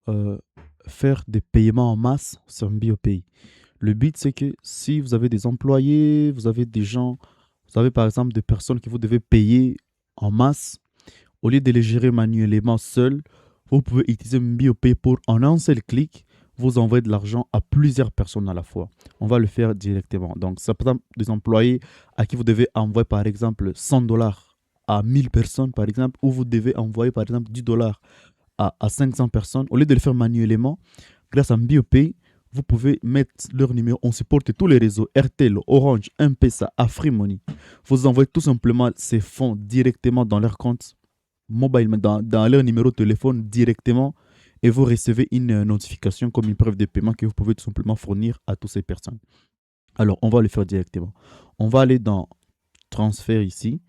euh, faire des paiements en masse sur MBOPay. Le but, c'est que si vous avez des employés, vous avez des gens, vous avez par exemple des personnes que vous devez payer en masse, au lieu de les gérer manuellement seul, vous pouvez utiliser MBOPay pour, en un seul clic, vous envoyer de l'argent à plusieurs personnes à la fois. On va le faire directement. Donc, c'est par exemple des employés à qui vous devez envoyer par exemple 100 dollars à 1000 personnes, par exemple, ou vous devez envoyer par exemple 10 dollars à 500 personnes. Au lieu de le faire manuellement, grâce à MBOPay, vous pouvez mettre leur numéro. On supporte tous les réseaux RTL, Orange, M-Pesa, Afrimoney. Vous envoyez tout simplement ces fonds directement dans leur compte mobile, dans leur numéro de téléphone directement et vous recevez une notification comme une preuve de paiement que vous pouvez tout simplement fournir à toutes ces personnes. Alors, on va le faire directement. On va aller dans transfert ici,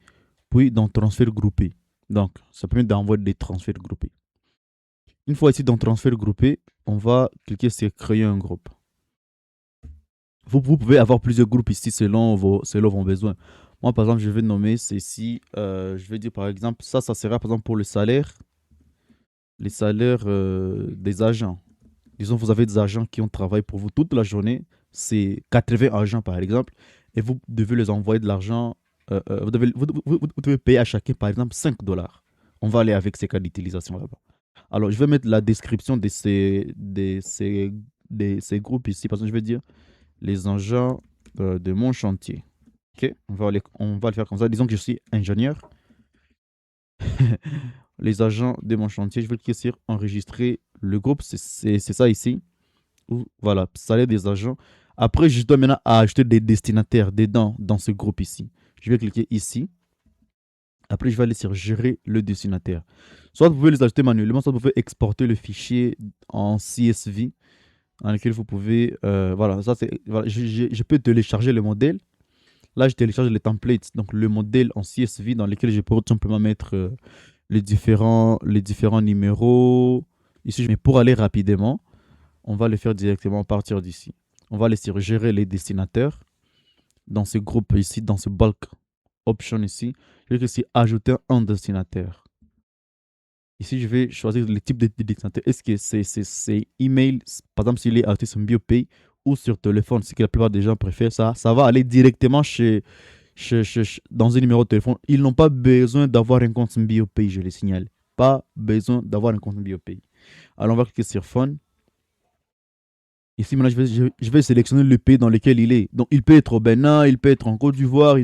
puis dans transfert groupé. Donc, ça permet d'envoyer des transferts groupés. Une fois ici dans transfert groupé, on va cliquer sur créer un groupe. Vous pouvez avoir plusieurs groupes ici selon vos besoins. Moi, par exemple, je vais nommer ceci. Je vais dire, par exemple, ça sera, par exemple, pour le salaire, les salaires des agents. Disons, vous avez des agents qui ont travaillé pour vous toute la journée. C'est 80 agents, par exemple, et vous devez les envoyer de l'argent. Vous devez payer à chacun, par exemple, 5 dollars. On va aller avec ces cas d'utilisation là-bas. Alors, je vais mettre la description de ces groupes ici. Parce que je vais dire les agents de mon chantier. Ok, on va le faire comme ça. Disons que je suis ingénieur. Les agents de mon chantier, je vais cliquer sur enregistrer le groupe. C'est ça ici. Voilà, salaire des agents. Après, je dois maintenant ajouter des destinataires dedans dans ce groupe ici. Je vais cliquer ici. Après, je vais aller sur gérer le destinataire. Soit vous pouvez les ajouter manuellement, soit vous pouvez exporter le fichier en CSV dans lequel vous pouvez. Voilà, ça c'est. Voilà, je peux télécharger le modèle. Là, je télécharge les templates, donc le modèle en CSV dans lequel je peux tout simplement mettre les différents numéros. Ici, mais pour aller rapidement, on va le faire directement à partir d'ici. On va aller sur gérer les destinataires dans ce groupe ici, dans ce bulk option ici. Je vais ici ajouter un destinataire. Ici, je vais choisir le type de destinataire. Est-ce que c'est email, par exemple, s'il est ajouté sur BioPay ou sur téléphone, ce que la plupart des gens préfèrent, ça va aller directement dans un numéro de téléphone. Ils n'ont pas besoin d'avoir un compte BioPay, je les signale. Pas besoin d'avoir un compte BioPay. Alors, on va cliquer sur Phone. Ici, maintenant, je vais sélectionner le pays dans lequel il est. Donc, il peut être au Bénin, il peut être en Côte d'Ivoire.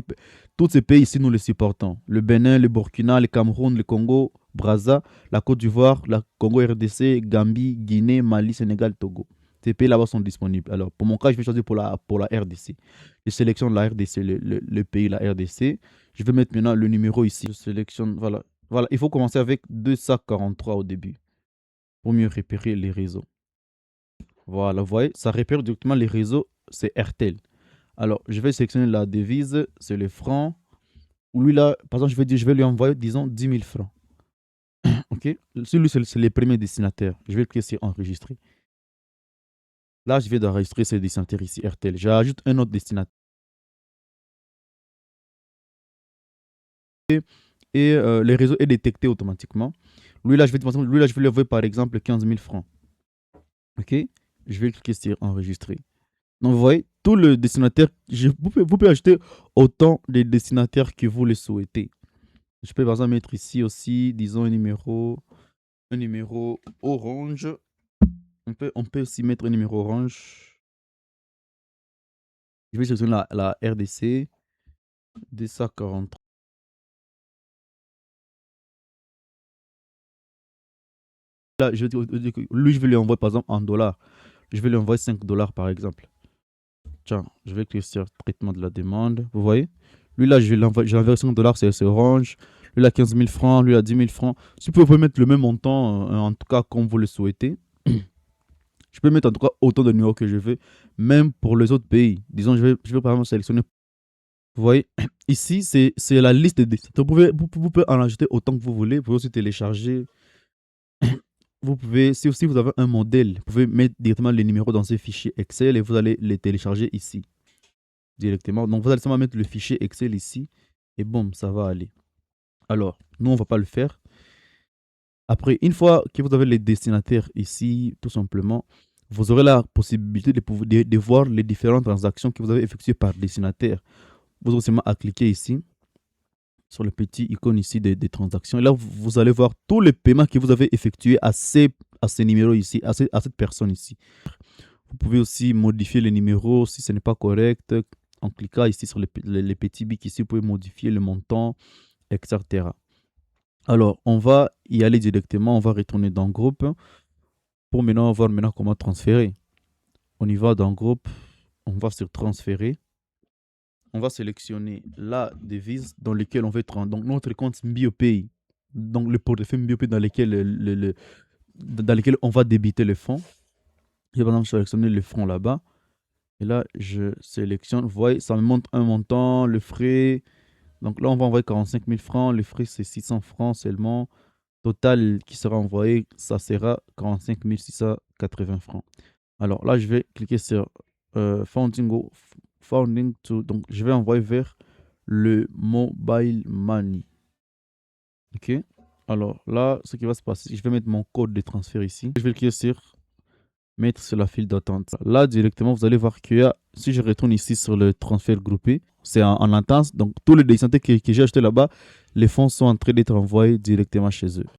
Tous ces pays ici, nous les supportons. Le Bénin, le Burkina, le Cameroun, le Congo, Brazza, la Côte d'Ivoire, la Congo RDC, Gambie, Guinée, Mali, Sénégal, Togo. Ces pays là-bas sont disponibles. Alors, pour mon cas, je vais choisir pour la RDC. Je sélectionne la RDC, le pays, la RDC. Je vais mettre maintenant le numéro ici. Je sélectionne, voilà. Voilà, il faut commencer avec 243 au début pour mieux repérer les réseaux. Voilà, vous voyez, ça repère directement les réseaux, c'est RTL. Alors, je vais sélectionner la devise, c'est le franc. Lui là, par exemple, je vais lui envoyer, disons, 10 000 francs. Ok, celui c'est les premiers destinataires. Je vais cliquer sur enregistrer. Là, je vais d'enregistrer ce destinataire ici, RTL. J'ajoute un autre destinataire. Et le réseau est détecté automatiquement. Lui là, je vais lui envoyer par exemple 15 000 francs. Ok, je vais cliquer sur enregistrer. Donc, vous voyez, tout le destinataire, vous pouvez acheter autant de destinataires que vous le souhaitez. Je peux par exemple mettre ici aussi, disons, un numéro orange. On peut aussi mettre un numéro orange. Je vais sélectionner la RDC 243. Là, lui, je vais lui envoyer par exemple en dollars. Je vais lui envoyer 5 dollars par exemple. Tiens, je vais cliquer sur traitement de la demande. Vous voyez? Lui là, je l'envoie 5 dollars, c'est orange. Lui là, 15 000 francs. Lui là, 10 000 francs. Si vous pouvez mettre le même montant, en tout cas comme vous le souhaitez. Je peux mettre en tout cas autant de numéros que je veux, même pour les autres pays. Disons, je vais par exemple sélectionner. Vous voyez, ici, c'est la liste des. Vous pouvez en ajouter autant que vous voulez. Vous pouvez aussi télécharger. Vous pouvez, si vous avez un modèle, vous pouvez mettre directement les numéros dans ce fichier Excel et vous allez les télécharger ici directement. Donc, vous allez seulement mettre le fichier Excel ici et boum, ça va aller. Alors, nous, on ne va pas le faire. Après, une fois que vous avez les destinataires ici, tout simplement, vous aurez la possibilité de voir les différentes transactions que vous avez effectuées par destinataire. Vous aurez seulement à cliquer ici, sur le petit icône ici des transactions. Et là, vous allez voir tous les paiements que vous avez effectués à ces numéros ici, à cette personne ici. Vous pouvez aussi modifier les numéros si ce n'est pas correct. En cliquant ici sur les petits bics ici, vous pouvez modifier le montant, etc. Alors, on va y aller directement. On va retourner dans groupe pour maintenant voir maintenant comment transférer. On y va dans groupe. On va sur transférer. On va sélectionner la devise dans laquelle on veut donc notre compte MBioPay, donc le portefeuille MBioPay dans lequel on va débiter les fonds. Je vais par exemple sélectionner le fonds là-bas. Et là, je sélectionne. Vous voyez, ça me montre un montant, le frais. Donc là, on va envoyer 45 000 francs. Le frais, c'est 600 francs seulement. Total qui sera envoyé, ça sera 45 680 francs. Alors là, je vais cliquer sur Founding to. Donc, je vais envoyer vers le Mobile Money. OK. Alors là, ce qui va se passer, je vais mettre mon code de transfert ici. Je vais cliquer sur mettre sur la file d'attente. Là, directement, vous allez voir qu'il y a, si je retourne ici sur le transfert groupé, c'est en attente. Donc, tous les destinataires que j'ai achetés là-bas, les fonds sont en train d'être envoyés directement chez eux.